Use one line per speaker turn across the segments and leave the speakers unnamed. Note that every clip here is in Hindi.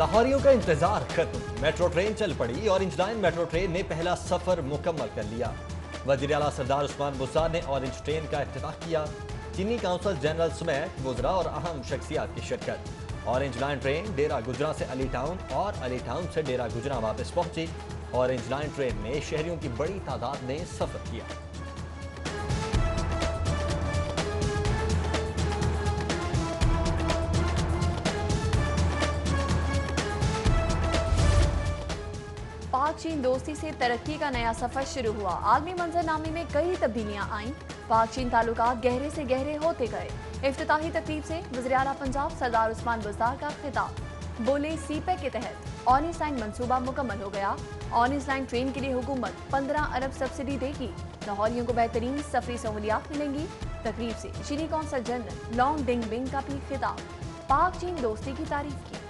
लाहौरियों का इंतजार खत्म, मेट्रो ट्रेन चल पड़ी। ऑरेंज लाइन मेट्रो ट्रेन ने पहला सफर मुकम्मल कर लिया। वजीर आला सरदार उस्मान बुज़दार ने ऑरेंज ट्रेन का इफ्तिताह किया। चीनी काउंसिल जनरल समेत वुज़रा और अहम शख्सियात की शिरकत। ऑरेंज लाइन ट्रेन डेरा गुजरा से अली टाउन और अली टाउन से डेरा गुजरा वापस पहुंची। ऑरेंज लाइन ट्रेन में शहरियों की बड़ी तादाद ने सफर किया।
पाक चीन दोस्ती से तरक्की का नया सफर शुरू हुआ। आलमी मंजरनामे में कई तब्दीलियां आईं। पाक चीन ताल्लुकात गहरे से गहरे होते गए। इफ्तिताही तकरीब से वज़ीर आला पंजाब सरदार उस्मान बुज़दार का खिताब। बोले, सीपैक के तहत ऑरेंज लाइन मंसूबा मुकम्मल हो गया। ऑरेंज लाइन ट्रेन के लिए हुकूमत 15 अरब सब्सिडी देगी। लाहौरियों को बेहतरीन सफरी सहूलियात मिलेंगी। तकरीब से चीनी कौंसल जनरल लॉन्ग डिंग बिंग का भी खिताब। पाक चीन दोस्ती की तारीफ की।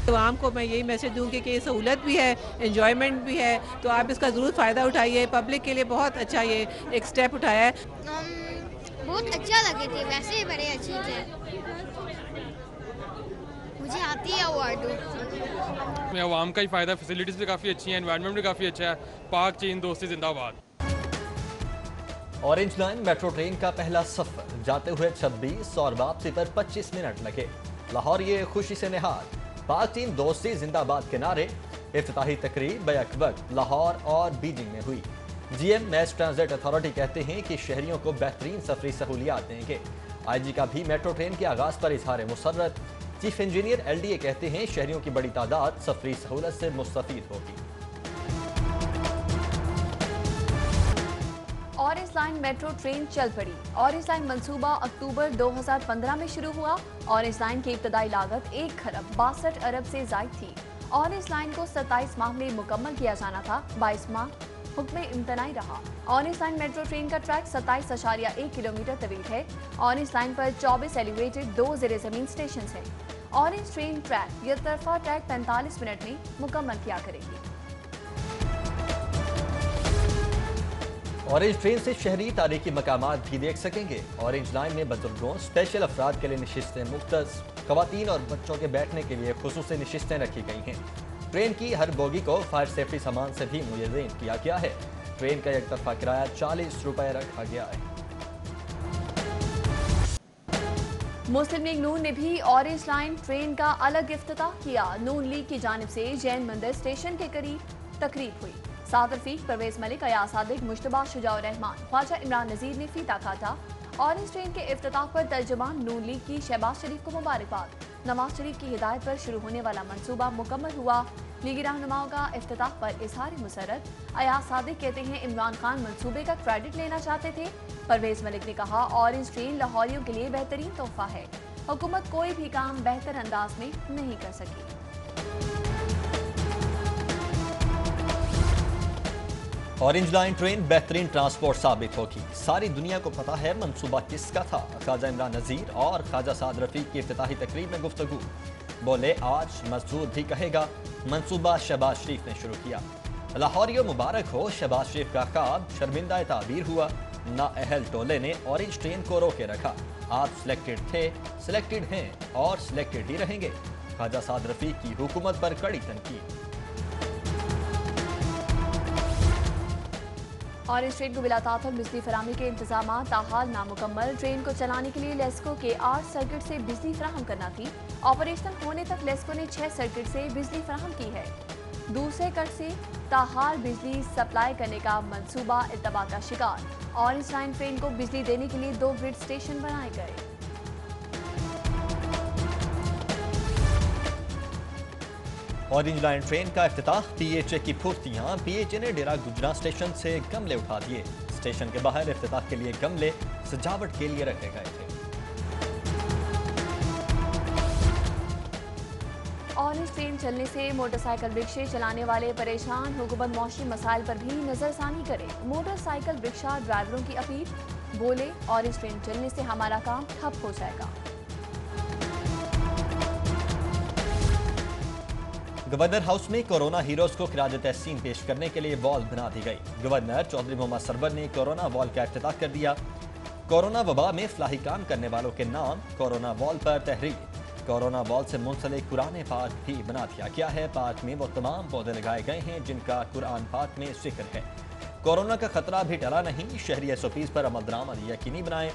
आवाम को मैं यही मैसेज दूंगी कि ये सहूलत भी है, एंजॉयमेंट भी है, तो आप इसका ज़रूर फ़ायदा उठाइए। पब्लिक के लिए बहुत अच्छा ये एक स्टेप उठाया है।
बहुत अच्छा लगे थे, वैसे ही बड़े अच्छे थे। मुझे आती है अवार्ड।
आवाम का ही फ़ायदा, फैसिलिटीज़ भी काफ़ी अच्छी हैं, एनवायरनमेंट भी काफ़ी अच्छा है। पाक चीन दोस्ती जिंदाबाद।
ऑरेंज लाइन मेट्रो ट्रेन का पहला सफर जाते हुए 26 और वापसी पर 25 मिनट लगे। लाहौर ये खुशी से निहाल। पाक चीन दोस्ती जिंदाबाद के नारे। इफ्तिताही तकरीब बैक वक्त लाहौर और बीजिंग में हुई। जीएम मैस ट्रांजिट अथॉरिटी कहते हैं कि शहरियों को बेहतरीन सफरी सहूलियात देंगे। आईजी का भी मेट्रो ट्रेन के आगाज पर इजहार मुसर्रत। चीफ इंजीनियर एलडीए कहते हैं शहरियों की बड़ी तादाद सफरी सहूलत से मुस्तफीद होगी।
ऑरेंज लाइन मेट्रो ट्रेन चल पड़ी। ऑरेंज लाइन मंसूबा अक्टूबर 2015 में शुरू हुआ। ऑरेंज लाइन की इब्तदाई लागत 1 खरब 62 अरब से जायद थी। ऑरेंज लाइन को 27 माह में मुकम्मल किया जाना था। 22 माह हुक्म इम्तनाई रहा। ऑरेंज लाइन मेट्रो ट्रेन का ट्रैक 27.1 किलोमीटर तवील है। ऑरेंज लाइन पर 24 एलिवेटेड 2 ज़ेरे ज़मीन स्टेशन हैं। ऑरेंज ट्रेन ट्रैक यह तरफा ट्रैक 45 मिनट में मुकम्मल किया करेगी।
ऑरेंज ट्रेन से शहरी तारीखी मकामात भी देख सकेंगे। ऑरेंज लाइन में बुजुर्गों, स्पेशल अफराद के लिए नशिस्तें मुख्तस, खवातीन और बच्चों के बैठने के लिए खुसूसी नशिस्तें रखी गई हैं। ट्रेन की हर बोगी को फायर सेफ्टी सामान से भी मुयज़्ज़न किया गया है। ट्रेन का एक तरफा किराया 40 रुपए रखा गया है।
मुस्लिम लीग नून ने भी ऑरेंज लाइन ट्रेन का अलग इफ्तिताह किया। नून लीग की जानिब से जैन मंदिर स्टेशन के करीब तकरीब हुई। साद रफीक, परवेज मलिक, अयाज सादिक, मुश्तबा, शुजाउर रहमान, ख्वाजा इमरान नज़ीर ने फीता काटा। ऑरेंज ट्रेन के इफ्तिताह पर तर्जुमान नून लीग की शहबाज शरीफ को मुबारकबाद। नवाज शरीफ की हिदायत पर शुरू होने वाला मंसूबा मुकम्मल हुआ। लीगी रहनुमाओं का इफ्तिताह पर इजहार मुसर्रत। अयाज सादिक कहते हैं इमरान खान मंसूबे का क्रेडिट लेना चाहते थे। परवेज मलिक ने कहा ऑरेंज ट्रेन लाहौरियों के लिए बेहतरीन तोहफा है। हुकूमत कोई भी काम बेहतर अंदाज में नहीं कर सकी।
ऑरेंज लाइन ट्रेन बेहतरीन ट्रांसपोर्ट साबित होगी। सारी दुनिया को पता है मंसूबा किसका था। ख्वाजा इमरान नज़ीर और ख्वाजा साद रफीक की इफ्तिताही तकरीब में गुफ्तगू। बोले, आज मसूद भी कहेगा मंसूबा शहबाज शरीफ ने शुरू किया। लाहौरियों मुबारक हो, शहबाज शरीफ का ख्वाब शर्मिंदा ताबीर हुआ। नाअहल टोले ने ऑरेंज ट्रेन को रोके रखा। आप सिलेक्टेड थे, सिलेक्टेड हैं और सिलेक्टेड ही रहेंगे। ख्वाजा साद रफीक की हुकूमत पर कड़ी तनकीद।
ऑरेंज ट्रेन को बिलाताखिर बिजली फराहमी के इंतजाम ताहाल नामुकम्मल। ट्रेन को चलाने के लिए लेस्को के 8 सर्किट से बिजली फराहम करना थी। ऑपरेशनल होने तक लेस्को ने 6 सर्किट से बिजली फराहम की है। दूसरे कट से ताहाल बिजली सप्लाई करने का मंसूबा इत्तबा का शिकार। ऑरेंज लाइन ट्रेन को बिजली देने के लिए 2 ग्रिड स्टेशन बनाए गए।
ऑरेंज लाइन ट्रेन का इफ्तिताह। पीएचए की फुर्तियां। पीएचए ने डेरा गुजरा स्टेशन से गमले उठा दिए। स्टेशन के बाहर इफ्तिताह के लिए गमले सजावट के लिए रखे गए थे।
ऑरेंज ट्रेन चलने से मोटरसाइकिल रिक्शे चलाने वाले परेशान। हुकूमत मौशी मसाइल पर भी नजरसानी करे। मोटरसाइकिल रिक्शा ड्राइवरों की अपील। बोले, ऑरेंज ट्रेन चलने से हमारा काम ठप हो जाएगा।
गवर्नर हाउस में कोरोना हीरोज को खिराज तहसीन पेश करने के लिए वॉल बना दी गई। गवर्नर चौधरी मोहम्मद सरवर ने कोरोना वॉल का इफ्तिताह कर दिया। कोरोना वबा में फलाही काम करने वालों के नाम कोरोना वॉल पर तहरीर। कोरोना वॉल से मुंसलिक कुरान पाक भी बना दिया गया है। पार्क में वो तमाम पौधे लगाए गए हैं जिनका कुरान पाक में जिक्र है। कोरोना का खतरा भी टला नहीं, शहरी SOPs पर अमल दरामद यकीनी बनाएं।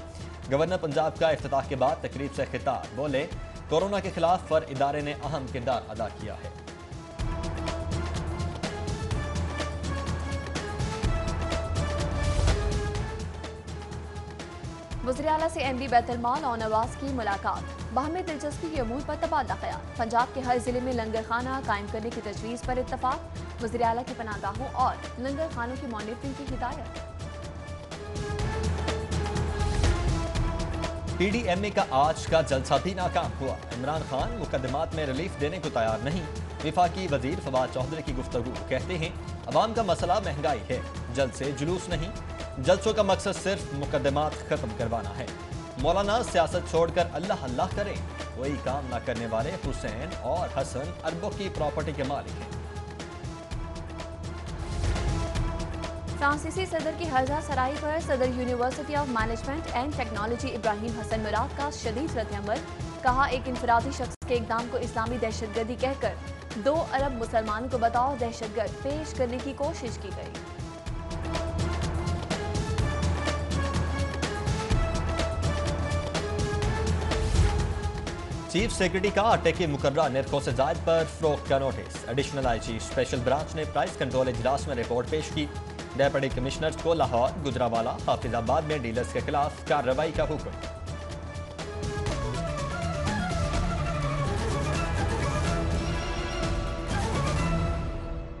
गवर्नर पंजाब का इफ्तिताह के बाद तकरीब से खिताब, बोले कोरोना के खिलाफ पर इदारे ने अहम किरदार अदा किया है।
वज़ीर-ए-आला से MD बैतुल माल और नवाज की मुलाकात। बाहमी दिलचस्पी के अमूर पर तबादला ख्याल। पंजाब के हर जिले में लंगर खाना कायम करने की तजवीज़ पर इत्तफाक। वज़ीर-ए-आला की पनाहगाहों और लंगर खानों की मॉनिटरिंग की हिदायत।
PDMA का आज का जलसा भी नाकाम हुआ। इमरान खान मुकदमात में रिलीफ देने को तैयार नहीं। विफाकी वजीर फवाद चौधरी की गुफ्तगू, कहते हैं अवाम का मसला महंगाई है, जल्द से जुलूस नहीं। जलसों का मकसद सिर्फ मुकदमात खत्म करवाना है। मौलाना सियासत छोड़कर अल्लाह अल्लाह करें। कोई काम ना करने वाले हुसैन और हसन अरबों की प्रॉपर्टी के मालिक हैं।
फ्रांसीसी सदर की हर्जा सराही पर सदर university of management and technology Ibrahim Hasan Murad का शदीद रद्द-ए-अमल। कहा एक इनफरादी शख्स के इक़दाम को इस्लामी दहशतगर्दी कहकर 2 अरब मुसलमानों को बतौर दहशतगर्द पेश करने की कोशिश की गई।
चीफ सेक्रेटरी का आटे की मुकर्रर निर्खों से जायद पर फरोख्त का notice. Additional IG special branch ने प्राइस कंट्रोल इजलास में रिपोर्ट पेश की। डेप्यूटी कमिश्नर को लाहौर, गुजरावाला, हाफिजाबाद में डीलर्स के खिलाफ कार्रवाई का हुक्म।